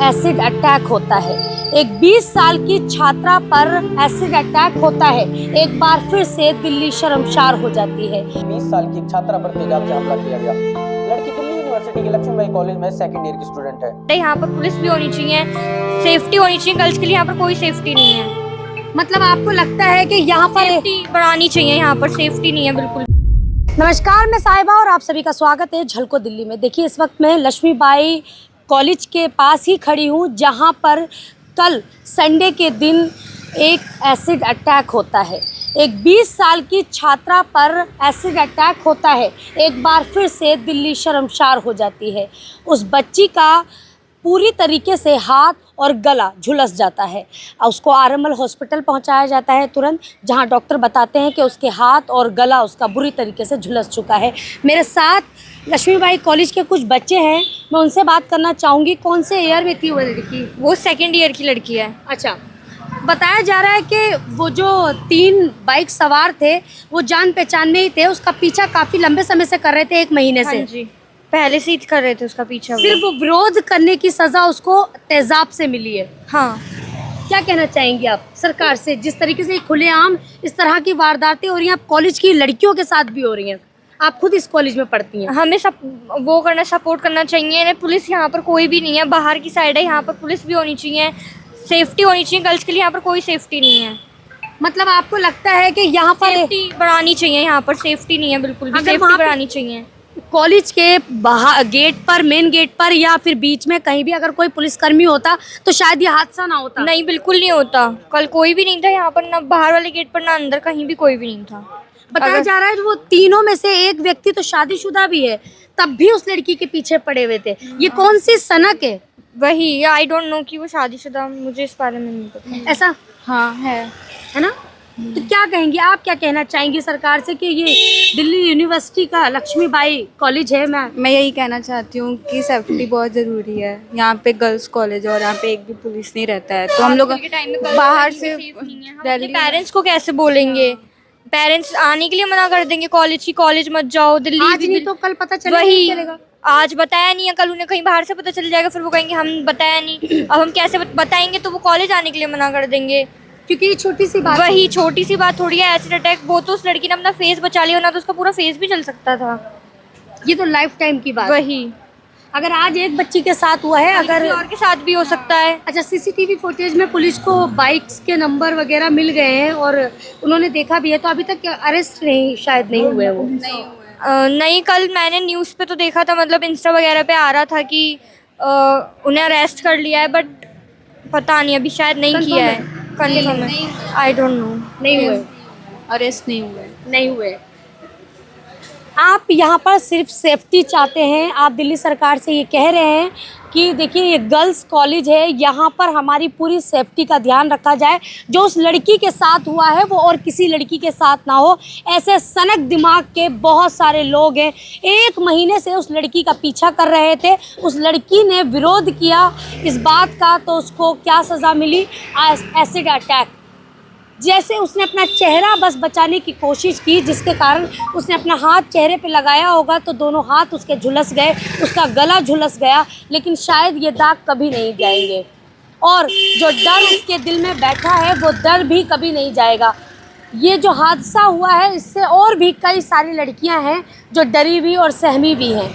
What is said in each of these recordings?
Acid attack होता है। एक 20 साल की छात्रा पर एसिड अटैक होता है। एक बार फिर से दिल्ली शर्मसार हो जाती है। 20 साल की एक छात्रा पर तेजाब से हमला किया गया। लड़की दिल्ली यूनिवर्सिटी के लक्ष्मीबाई कॉलेज में सेकंड ईयर की स्टूडेंट है। यहाँ पर पुलिस भी होनी चाहिए, सेफ्टी होनी चाहिए। गर्ल्स के लिए यहाँ पर कोई सेफ्टी नहीं है। मतलब आपको लगता है कि यहाँ पर सेफ्टी बढ़ानी चाहिए, यहाँ पर सेफ्टी नहीं है बिल्कुल। नमस्कार, मैं साहिबा और आप सभी का स्वागत है झलको दिल्ली में। देखिए, इस वक्त मैं लक्ष्मीबाई कॉलेज के पास ही खड़ी हूँ, जहाँ पर कल संडे के दिन एक एसिड अटैक होता है। एक 20 साल की छात्रा पर एसिड अटैक होता है। एक बार फिर से दिल्ली शर्मसार हो जाती है। उस बच्ची का पूरी तरीके से हाथ और गला झुलस जाता है। उसको आरएमएल हॉस्पिटल पहुंचाया जाता है तुरंत, जहां डॉक्टर बताते हैं कि उसके हाथ और गला उसका बुरी तरीके से झुलस चुका है। मेरे साथ लक्ष्मीबाई कॉलेज के कुछ बच्चे हैं, मैं उनसे बात करना चाहूँगी। कौन से ईयर में थी वो लड़की? वो सेकेंड ईयर की लड़की है। अच्छा, बताया जा रहा है कि वो जो 3 बाइक सवार थे वो जान पहचान में ही थे। उसका पीछा काफ़ी लंबे समय से कर रहे थे, 1 महीने से। हाँ जी, पहले से ही कर रहे थे उसका पीछा। सिर्फ वो विरोध करने की सज़ा उसको तेजाब से मिली है। हाँ, क्या कहना चाहेंगी आप सरकार से, जिस तरीके से खुलेआम इस तरह की वारदातें हो रही हैं, आप कॉलेज की लड़कियों के साथ भी हो रही हैं? आप खुद इस कॉलेज में पढ़ती हैं। हमें सपोर्ट करना चाहिए। पुलिस यहाँ पर कोई भी नहीं है, बाहर की साइड है, यहाँ पर पुलिस भी होनी चाहिए, सेफ्टी होनी चाहिए। गर्ल्स के लिए यहाँ पर कोई सेफ्टी नहीं है। मतलब आपको लगता है कि यहाँ पर सेफ्टी बढ़ानी चाहिए, यहाँ पर सेफ्टी नहीं है बिल्कुल भी। अगर सेफ्टी वहाँ पे- बढ़ानी चाहिए। कॉलेज के बाहर गेट पर, मेन गेट पर या फिर बीच में कहीं भी अगर कोई पुलिसकर्मी होता तो शायद ये हादसा ना होता। नहीं, बिल्कुल नहीं होता। कल कोई भी नहीं था यहाँ पर, ना बाहर वाले गेट पर ना अंदर, कहीं भी कोई भी नहीं था। बताया जा रहा है वो तीनों में से एक व्यक्ति तो शादीशुदा भी है, तब भी उस लड़की के पीछे पड़े हुए थे। ये कौन सी सनक है? वही, आई डोंट नो कि वो शादीशुदा, मुझे इस बारे में नहीं पता। ऐसा हाँ है ना? तो क्या कहेंगी आप, क्या कहना चाहेंगी सरकार से कि ये दिल्ली यूनिवर्सिटी का लक्ष्मीबाई कॉलेज है? मैं यही कहना चाहती हूँ कि सेफ्टी बहुत ज़रूरी है। यहाँ पे गर्ल्स कॉलेज है और यहाँ पे एक भी पुलिस नहीं रहता है, तो हम लोग बाहर से दिल्ली पेरेंट्स को कैसे बोलेंगे? पेरेंट्स आने के लिए मना कर देंगे कॉलेज की, कॉलेज मत जाओ। दिल्ली आज नहीं तो कल पता चलेगा। वही, चलेगा। आज बताया नहीं है, कल उन्हें कहीं बाहर से पता चल जाएगा, फिर वो कहेंगे हम बताया नहीं। अब हम कैसे बताएंगे? तो वो कॉलेज आने के लिए मना कर देंगे, क्योंकि ये छोटी सी बात वही छोटी सी बात थोड़ी है। एसिड अटैक, वो तो उस लड़की ने अपना फेस बचा लिया, ना तो उसका पूरा फेस भी चल सकता था। ये तो लाइफ टाइम की बात। वही, अगर आज एक बच्ची के साथ हुआ है, अगर किसी और के साथ भी हो सकता है। अच्छा, सीसीटीवी फुटेज में पुलिस को बाइक्स के नंबर वगैरह मिल गए हैं और उन्होंने देखा भी है, तो अभी तक अरेस्ट नहीं शायद नहीं हुए वो। नहीं, कल मैंने न्यूज़ पे तो देखा था, मतलब इंस्टा वगैरह पे आ रहा था कि उन्हें अरेस्ट कर लिया है, बट पता नहीं अभी शायद नहीं किया है। कंफर्म है, आई डोंट नो। नहीं हुए, अरेस्ट नहीं हुए। आप यहाँ पर सिर्फ सेफ्टी चाहते हैं। आप दिल्ली सरकार से ये कह रहे हैं कि देखिए, ये गर्ल्स कॉलेज है, यहाँ पर हमारी पूरी सेफ्टी का ध्यान रखा जाए। जो उस लड़की के साथ हुआ है वो और किसी लड़की के साथ ना हो। ऐसे सनक दिमाग के बहुत सारे लोग हैं, 1 महीने से उस लड़की का पीछा कर रहे थे। उस लड़की ने विरोध किया इस बात का, तो उसको क्या सज़ा मिली? Acid attack. जैसे उसने अपना चेहरा बस बचाने की कोशिश की, जिसके कारण उसने अपना हाथ चेहरे पे लगाया होगा तो दोनों हाथ उसके झुलस गए, उसका गला झुलस गया। लेकिन शायद ये दाग कभी नहीं जाएंगे, और जो डर उसके दिल में बैठा है वो डर भी कभी नहीं जाएगा। ये जो हादसा हुआ है, इससे और भी कई सारी लड़कियां हैं जो डरी हुई और सहमी भी हैं।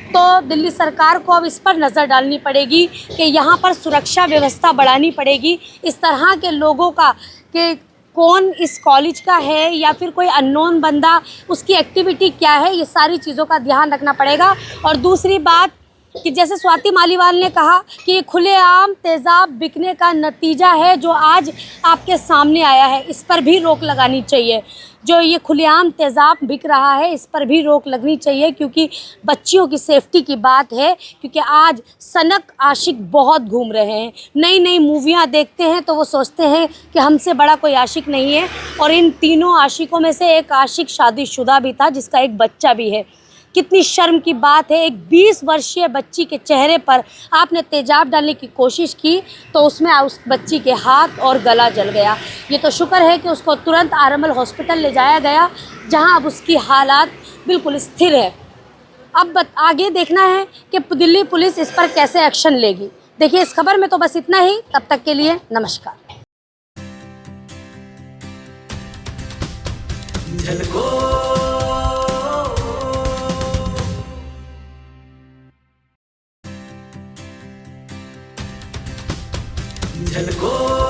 तो दिल्ली सरकार को अब इस पर नज़र डालनी पड़ेगी कि यहाँ पर सुरक्षा व्यवस्था बढ़ानी पड़ेगी। इस तरह के लोगों का कि कौन इस कॉलेज का है या फिर कोई अननोन बंदा, उसकी एक्टिविटी क्या है, ये सारी चीज़ों का ध्यान रखना पड़ेगा। और दूसरी बात कि जैसे स्वाति मालीवाल ने कहा कि ये खुलेआम तेज़ाब बिकने का नतीजा है जो आज आपके सामने आया है, इस पर भी रोक लगानी चाहिए। जो ये खुलेआम तेज़ाब बिक रहा है, इस पर भी रोक लगनी चाहिए, क्योंकि बच्चियों की सेफ्टी की बात है। क्योंकि आज सनक आशिक बहुत घूम रहे हैं, नई नई मूवियाँ देखते हैं तो वो सोचते हैं कि हमसे बड़ा कोई आशिक नहीं है। और इन तीनों आशिकों में से एक आशिक शादीशुदा भी था, जिसका एक बच्चा भी है। कितनी शर्म की बात है, एक 20 वर्षीय बच्ची के चेहरे पर आपने तेजाब डालने की कोशिश की तो उसमें उस बच्ची के हाथ और गला जल गया। ये तो शुक्र है कि उसको तुरंत आरएमएल हॉस्पिटल ले जाया गया, जहां अब उसकी हालात बिल्कुल स्थिर है। अब आगे देखना है कि दिल्ली पुलिस इस पर कैसे एक्शन लेगी। देखिए इस खबर में तो बस इतना ही, तब तक के लिए नमस्कार। झलको